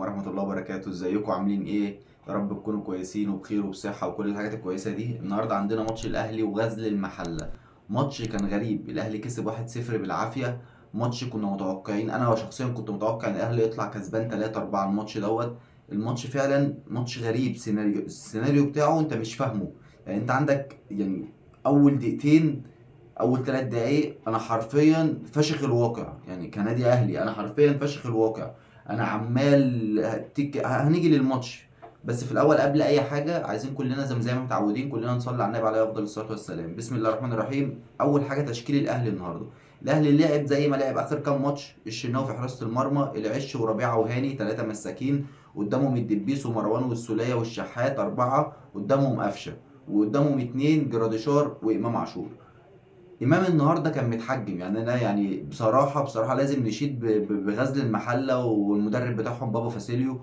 ورحمة الله وبركاته. ازيكم عاملين ايه؟ يا رب تكونوا كويسين وبخير وبصحة وكل الحاجات الكويسة دي. النهاردة عندنا ماتش الأهلي وغزل المحلة. ماتش كان غريب، الأهلي كسب 1-0 بالعافية. ماتش كنا متوقعين، أنا شخصيا كنت متوقع إن الأهلي يطلع كسبان 3-4 الماتش دوت. الماتش فعلا ماتش غريب، السيناريو بتاعه أنت مش فاهمه. يعني أنت عندك أول دقيقتين، اول 3 دقايق انا حرفيا فشخ الواقع، يعني كنادي اهلي انا حرفيا فشخ الواقع. انا عمال هنيجي للماتش. بس في الاول قبل اي حاجه عايزين كلنا زي ما متعودين كلنا نصلي على النبي عليه افضل الصلاه والسلام. بسم الله الرحمن الرحيم. اول حاجه تشكيل الاهلي النهارده. الاهلي لعب زي ما لعب اخر كام ماتش. الشناوي في حراسه المرمى، العش وربيعه وهاني 3 مساكين، قدامهم الدبيس ومروان والسوليه والشحات 4، قدامهم قفشه، وقدامهم 2 جراديشار وامام عاشور. امام النهارده كان متحجم، يعني انا يعني بصراحه لازم نشيد بغزل المحله والمدرب بتاعهم بابا فاسيليو.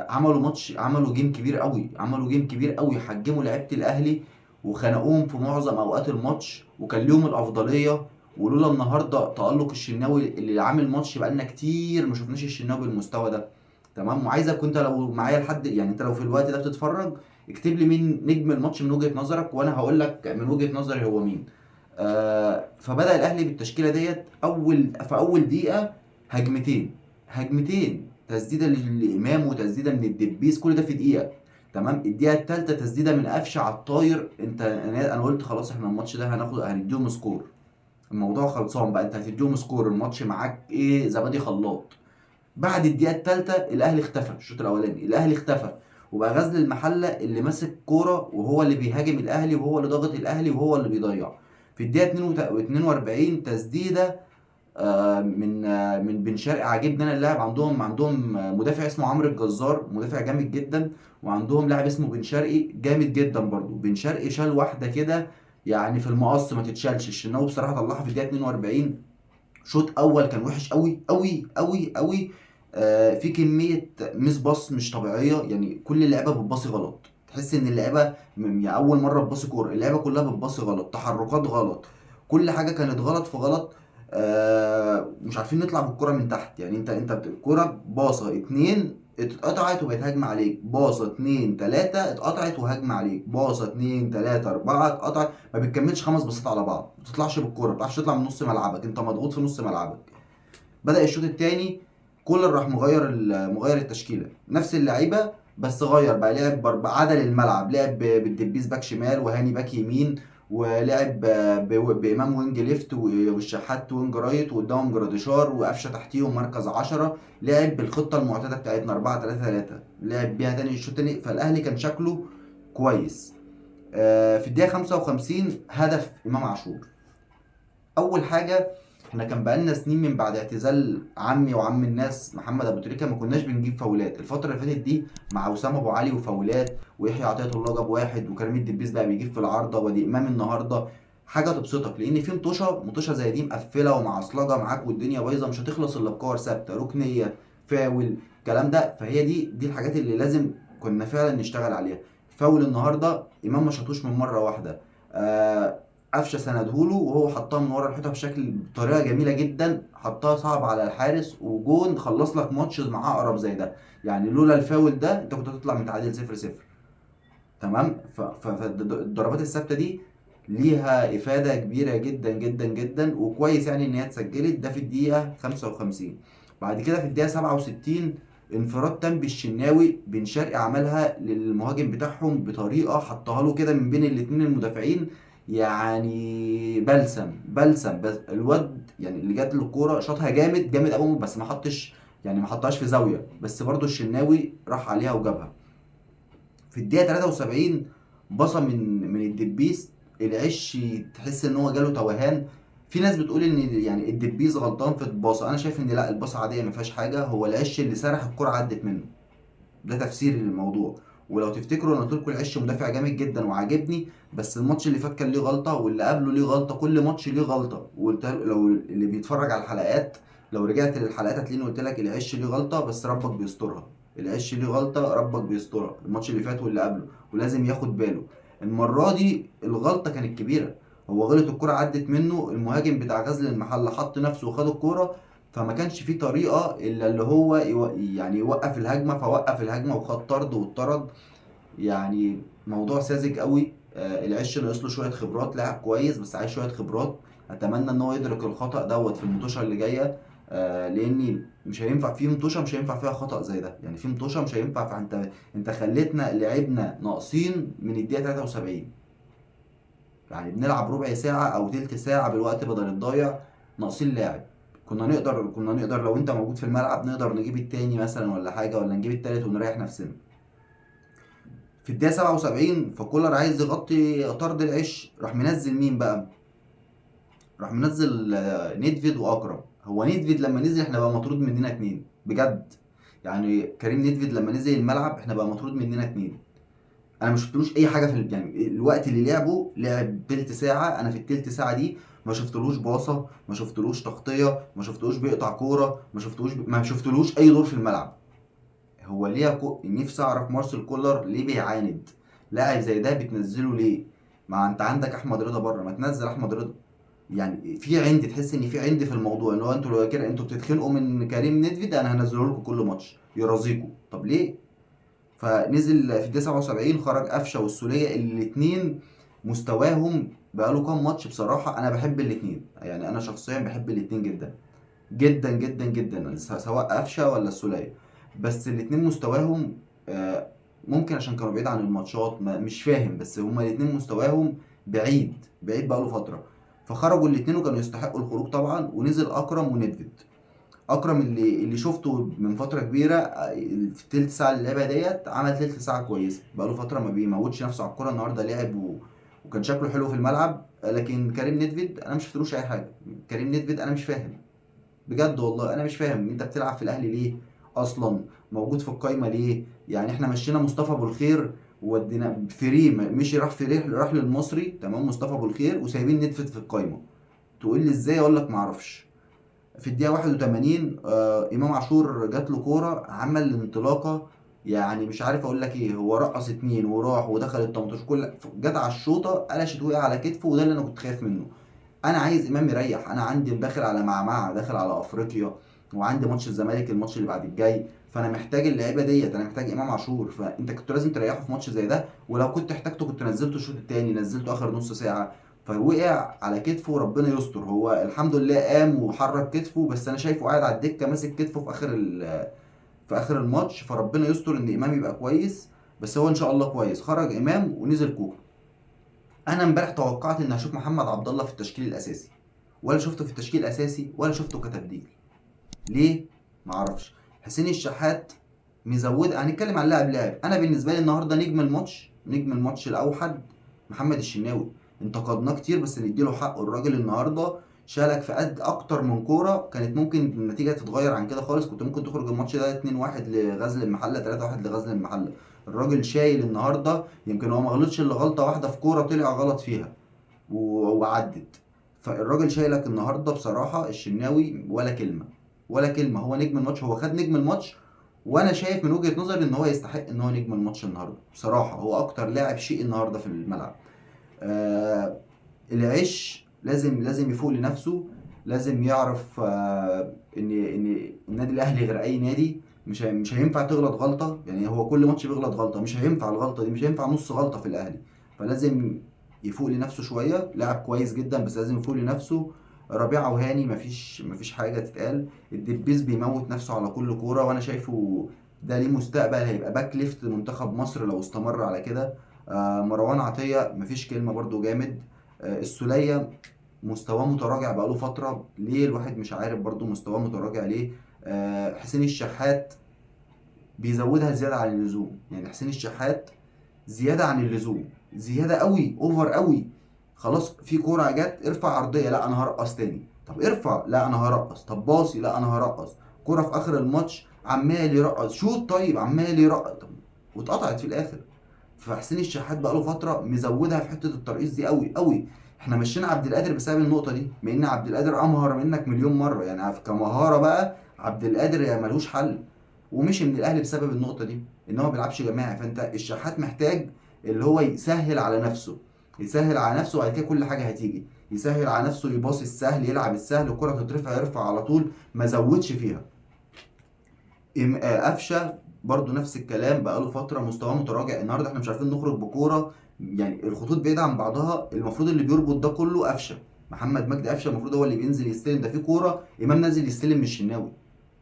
عملوا ماتش، عملوا جيم كبير قوي، حجموا لعيبه الاهلي وخنقوهم في معظم اوقات الماتش وكان ليهم الافضليه. ولولا النهارده تالق الشناوي اللي عامل ماتش بقالنا كتير ما شفناش الشناوي بالمستوى ده. تمام. وعايزك كنت لو معايا لحد، يعني انت لو في الوقت ده بتتفرج اكتب لي مين نجم الماتش من وجهة نظرك وانا هقول لك من وجهة نظري هو مين. فبدأ الأهلي بالتشكيلة ديت. في أول دقيقة هجمتين تسديدة لإمام وتسديدة من الدبيس، كل ده في دقيقة. تمام. الدقيقة التالتة تسديدة من قفشة على الطاير. أنا قلت خلاص احنا الماتش ده هنديهم سكور. الموضوع خلصان بقى، انت هتديهم سكور، الماتش معاك ايه زبادي خلاط. بعد الدقيقة التالتة الأهلي اختفى، الشوط الأولاني الأهلي اختفى وبقى غزل المحلة اللي ماسك كورة وهو اللي بيهاجم الأهلي وهو اللي ضاغط الأهلي وهو اللي بيضيع. في الدقيقة 42 تسديدة من بن شرقي. عاجبني انا اللاعب، عندهم مدافع اسمه عمرو الجزار، مدافع جامد جدا، وعندهم لاعب اسمه بن شرقي جامد جدا برضو. بن شرقي شال واحدة كده يعني في المقص ما تتشالش. الشناوي بصراحة طلعها في الدقيقة 42. شوط اول كان وحش قوي قوي قوي قوي. في كميه ميس باص مش طبيعيه، يعني كل اللعيبه بتباصي غلط. تحس ان اللعيبه يعني اول مره تباصي كوره، اللعيبه كلها بتباصي غلط، تحركات غلط، كل حاجه كانت غلط في غلط. مش عارفين نطلع بالكره من تحت. يعني انت الكره باصه اتنين اتقطعت وبقت هجمه عليك، باصه اتنين تلاته اتقطعت وهجمه عليك، باصه اتنين تلاته اربعه اتقطعت، ما بتكملش 5 باصات على بعض، ما بتطلعش بالكوره، ما بتعرفش تطلع من نص ملعبك، انت مضغوط في نص ملعبك. بدأ الشوط الثاني كولر راح مغير التشكيله، نفس اللعيبه بس غير بقى، لعب عدل الملعب، لعب بالدبيس باك شمال وهاني باك يمين، ولعب بامام وينج ليفت والشحات وينج رايت وقدامهم جراديشار وقفشه تحتيهم مركز 10. لعب بالخطه المعتاده بتاعتنا 4-3-3، لعب بيها تاني الشوط الثاني، فالاهلي كان شكله كويس. في الدقيقه 55 هدف امام عاشور. اول حاجه احنا كان بقالنا سنين من بعد اعتزال عمي وعم الناس محمد ابو تريكه ما كناش بنجيب فاولات. الفتره اللي فاتت دي مع وسام ابو علي وفاولات، ويحيى عطيه الله جاب واحد، وكريم الدبيس بقى بيجيب في العارضه، وادي امام النهارده. حاجه تبسطك لان في مطوشه زي دي مقفله ومعصلجه معاك والدنيا بايظه، مش هتخلص الا بكور ثابته، ركنيه، فاول، الكلام ده. فهي دي الحاجات اللي لازم كنا فعلا نشتغل عليها. فاول النهارده امام ما شاطوش من مره واحده. قفشه سندهوله وهو حطها من ورا الحيطه بطريقه جميله جدا، حطها صعب على الحارس وجون خلص لك ماتش مع اقرب زي ده. يعني لولا الفاول ده انت كنت هتطلع متعادل 0-0. تمام. فالضربات الثابته دي ليها افاده كبيره جدا جدا جدا، وكويس يعني ان هي اتسجلت. ده في الدقيقه 55. بعد كده في الدقيقه 67 انفراد تام بالشناوي، بن شرقي عملها للمهاجم بتاعهم بطريقه حطها له كده من بين الاتنين المدافعين. يعني بلسم بس الواد، يعني اللي جات له الكوره شاطها جامد جامد قوي، بس ما حطش، يعني ما حطهاش في زاويه، بس برضو الشناوي راح عليها وجابها. في الدقيقة 73 بصة من الدبيس. العش تحس ان هو جاله توهان. في ناس بتقول ان يعني الدبيس غلطان في الباصة، انا شايف ان لا، الباصة عادية ما فيهاش حاجة، هو العش اللي سرح الكرة عدت منه. ده تفسيري للموضوع. ولو تفتكروا انا قلت لكم العش مدافع جامد جدا وعاجبني، بس الماتش اللي فات كان ليه غلطة واللي قبله ليه غلطة، كل ماتش ليه غلطة. وقلت لو اللي بيتفرج على الحلقات، لو رجعت للحلقات هتلاقيني قلت لك العش ليه غلطة بس ربك بيسترها. العش ليه غلطة ربك بيسترها الماتش اللي فات واللي قبله، ولازم ياخد باله. المرة دي الغلطة كانت كبيرة. هو غلط، الكرة عدت منه، المهاجم بتاع غزل المحلة حط نفسه وخد الكرة، فما كانش في طريقه الا اللي هو يعني يوقف الهجمه، فوقف الهجمه وخد طرد واتطرد. يعني موضوع ساذج قوي. العش ناقص له شويه خبرات، لاعب كويس بس عايز شويه خبرات. اتمنى ان هو يدرك الخطأ دوت في المطوشه اللي جايه. لاني مش هينفع في مطوشه مش هينفع فيها خطأ زي ده، يعني في مطوشه مش هينفع. فانت خليتنا لعبنا ناقصين من الدقيقه 73، يعني بنلعب ربع ساعه او تلت ساعه بالوقت بدل الضايع، ناقصين لاعب. كنا نقدر لو انت موجود في الملعب نقدر نجيب التاني مثلا ولا حاجه، ولا نجيب التالت ونريح نفسنا. في الدقيقة 77 فكولر عايز يغطي طرد العش، راح منزل مين بقى؟ راح منزل نيدفيد واكرم. هو نيدفيد لما نزل احنا بقى مطرود مننا اتنين بجد. يعني كريم نيدفيد لما نزل الملعب احنا بقى مطرود مننا اتنين. انا ما شفتلوش اي حاجه يعني الوقت اللي لعبه لعب تلت ساعه، انا في التلت ساعه دي ما شفتلوش باصه، ما شفتلوش تغطيه، ما شفتلوش بيقطع كوره، ما شفتلوش اي دور في الملعب. هو ليه نفسي اعرف مارسيل كولر ليه بيعاند لاعب زي ده؟ بتنزله ليه؟ ما انت عندك احمد رضا بره، ما تنزل احمد رضا. يعني في عند، تحس ان في عند في الموضوع، ان هو انتوا لو كده انتوا بتتخانقوا من كريم نيدفيد، انا هنزله لكم كل ماتش يرازيكوا. طب ليه؟ فنزل في الدقيقه 77 خرج قفشه والسوليه الاثنين. مستواهم بقاله كام ماتش بصراحه، انا بحب الاثنين، يعني انا شخصيا بحب الاثنين جدا جدا جدا جدا، سواء قفشه ولا السوليه. بس الاتنين مستواهم آه، ممكن عشان كانوا بعيد عن الماتشات، مش فاهم، بس هما الاتنين مستواهم بعيد بعيد بقاله فتره. فخرجوا الاتنين وكانوا يستحقوا الخروج طبعا، ونزل اكرم وندفد. اكرم اللي شفته من فتره كبيره، في التلت ساعه اللي لعبها ديت عمل تلت ساعه كويسه، بقاله فتره ما بيموتش نفسه على الكوره. النهارده لعب وكان شكله حلو في الملعب. لكن كريم نيدفيد انا مش شفتلوش اي حاجه. كريم نيدفيد انا مش فاهم، بجد والله انا مش فاهم انت بتلعب في الاهلي ليه اصلا، موجود في القايمه ليه؟ يعني احنا مشينا مصطفى ابو الخير وودينا فري، مشي راح فري، راح للمصري تمام مصطفى ابو الخير، وسايبين ندفت في القايمه. تقول لي ازاي؟ اقول لك ما اعرفش. في الدقيقه 81 امام عاشور جات له كوره عمل انطلاقه، يعني مش عارف اقول لك ايه. هو رقص اتنين وراح ودخل ال 18 كل جت على الشوطه قلشت وقع على كتفه، وده اللي انا كنت خايف منه. انا عايز امام يريح، انا عندي داخل على معمعة، داخل على افريقيا، وعندي ماتش الزمالك الماتش اللي بعد الجاي. فانا محتاج اللعيبه ديت، انا محتاج امام عاشور. فانت كنت لازم تريحه في ماتش زي ده، ولو كنت احتاجته كنت نزلته الشوط التاني، نزلته اخر نص ساعه. فوقع على كتفه وربنا يستر. هو الحمد لله قام وحرك كتفه، بس انا شايفه قاعد على الدكه ماسك كتفه في اخر الماتش. فربنا يستر ان امام يبقى كويس، بس هو ان شاء الله كويس. خرج امام ونزل كوكا. انا امبارح توقعت ان هشوف محمد عبد الله في التشكيل الاساسي، ولا شفته في التشكيل الاساسي ولا شفته كتبديل. ليه؟ معرفش. حسين الشحات مزود، هنتكلم عن لاعب. انا بالنسبه لي النهارده نجم الماتش الاوحد محمد الشناوي. انتقدناه كتير بس نديله حقه، الراجل النهارده شالك في قد اكتر من كوره، كانت ممكن النتيجه تتغير عن كده خالص. كنت ممكن تخرج الماتش ده 2-1 لغزل المحله، 3-1 لغزل المحله. الراجل شايل النهارده، يمكن هو ما غلطش الا غلطه واحده في كوره طلع غلط فيها وعدت. فالراجل شايلك النهارده بصراحه. الشناوي ولا كلمه ولا كلمه، هو نجم الماتش، هو خد نجم الماتش. وانا شايف من وجهه نظري ان هو يستحق ان هو نجم الماتش النهارده بصراحه. هو اكتر لاعب شيء النهارده في الملعب. آه العش لازم يفوق لنفسه، لازم يعرف ان النادي الاهلي غير اي نادي. مش هينفع تغلط غلطه، يعني هو كل ماتش بيغلط غلطه، مش هينفع الغلطه دي، مش هينفع نص غلطه في الاهلي. فلازم يفوق لنفسه شويه. لاعب كويس جدا بس لازم يفوق لنفسه. ربيعه وهاني مفيش حاجه تتقال. الدبيس بيموت نفسه على كل كوره، وانا شايفه ده ليه مستقبل، هيبقى باك ليفت منتخب مصر لو استمر على كده. مروان عطيه مفيش كلمه برضو جامد. السولية مستواه متراجع بقاله فترة، ليه الواحد مش عارف برضو مستواه متراجع ليه. حسين الشحات بيزودها زيادة عن اللزوم، يعني حسين الشحات زيادة عن اللزوم، زيادة قوي، اوفر قوي. خلاص في كورة جت ارفع عرضية، لا انا هرقص تاني. طب ارفع، لا انا هرقص. طب باصي، لا انا هرقص. كورة في اخر الماتش عمال يرقص، شوط طيب عمال يرقص. طب واتقطعت في الاخر. فحسين الشحات بقاله فتره مزودها في حته الترقيص دي قوي قوي. احنا مشينا عبد القادر بسبب النقطه دي، مع ان عبد القادر امهر منك مليون مره، يعني كمهاره بقى عبد القادر يا ملوش حل. ومشي من الاهلي بسبب النقطه دي، ان هو ما بيلعبش جماعي. فانت الشحات محتاج اللي هو يسهل على نفسه، يسهل على نفسه، وبعد كده كل حاجه هتيجي. يسهل على نفسه، يباصي السهل، يلعب السهل، الكره تترفع يرفع على طول، ما زودش فيها. قفشه برضو نفس الكلام، بقاله فتره مستواه متراجع. النهارده احنا مش عارفين نخرج بكوره، يعني الخطوط بعيده عن بعضها، المفروض اللي بيربط ده كله قفشه. محمد مجدي قفشه المفروض هو اللي بينزل يستلم، ده في كوره امام نازل يستلم من الشناوي،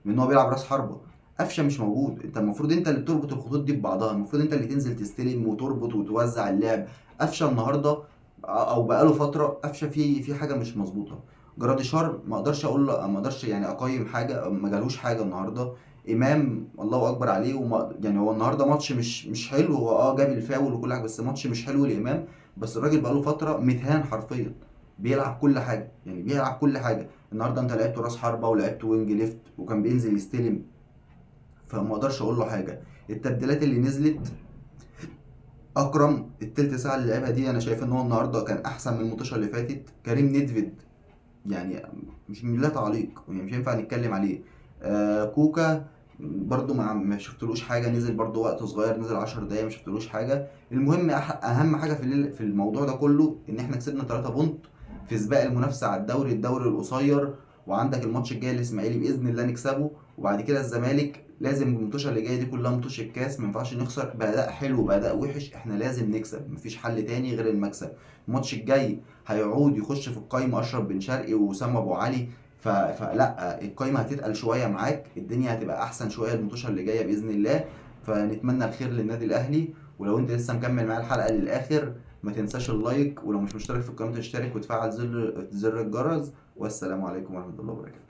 من ان هو بيلعب راس حربه. قفشه مش موجود، انت المفروض انت اللي بتربط الخطوط دي ببعضها، المفروض انت اللي تنزل تستلم وتربط وتوزع اللعب. قفشه النهارده او بقاله فتره قفشه في حاجه مش مظبوطه. جراديشار ما اقدرش اقول ما اقدرش يعني اقيم حاجه، ما جالوش حاجه النهارده. امام الله اكبر عليه، يعني هو النهارده ماتش مش حلو، هو جاب الفاول وكل حاجه، بس ماتش مش حلو لامام. بس الراجل بقاله فتره متهان حرفيا، بيلعب كل حاجه، يعني بيلعب كل حاجه. النهارده انت لعبت راس حربه ولعبت وينج ليفت وكان بينزل يستلم، فما اقدرش اقول له حاجه. التبديلات اللي نزلت، اكرم التلت ساعه اللي لعبها دي انا شايف ان هو النهارده كان احسن من الماتش اللي فاتت. كريم نيدفيد يعني مش لا تعليق، يعني مش هينفع نتكلم عليه. كوكا برضو ما شفتلوش حاجه، نزل برضو وقت صغير، نزل 10 دقايق، ما شفتلوش حاجه. المهم اهم حاجه في الموضوع ده كله ان احنا كسبنا 3 بونت في سباق المنافسه على الدوري القصير. وعندك الماتش الجاي الاسماعيلي باذن الله نكسبه، وبعد كده الزمالك. لازم الماتشات اللي جايه دي كلها ماتش الكاس، ما ينفعش نخسر باداء حلو باداء وحش، احنا لازم نكسب، مفيش حل تاني غير المكسب. الماتش الجاي هيعود يخش في القايمه اشرف بن شرقي واسامه ابو علي، فلا القايمه هتتقل شويه معاك، الدنيا هتبقى احسن شويه الماتشات اللي جايه باذن الله. فنتمنى الخير للنادي الاهلي. ولو انت لسه مكمل معايا الحلقه للاخر، ما تنساش اللايك، ولو مش مشترك في القناه تشترك وتفعل زر الجرس. والسلام عليكم ورحمه الله وبركاته.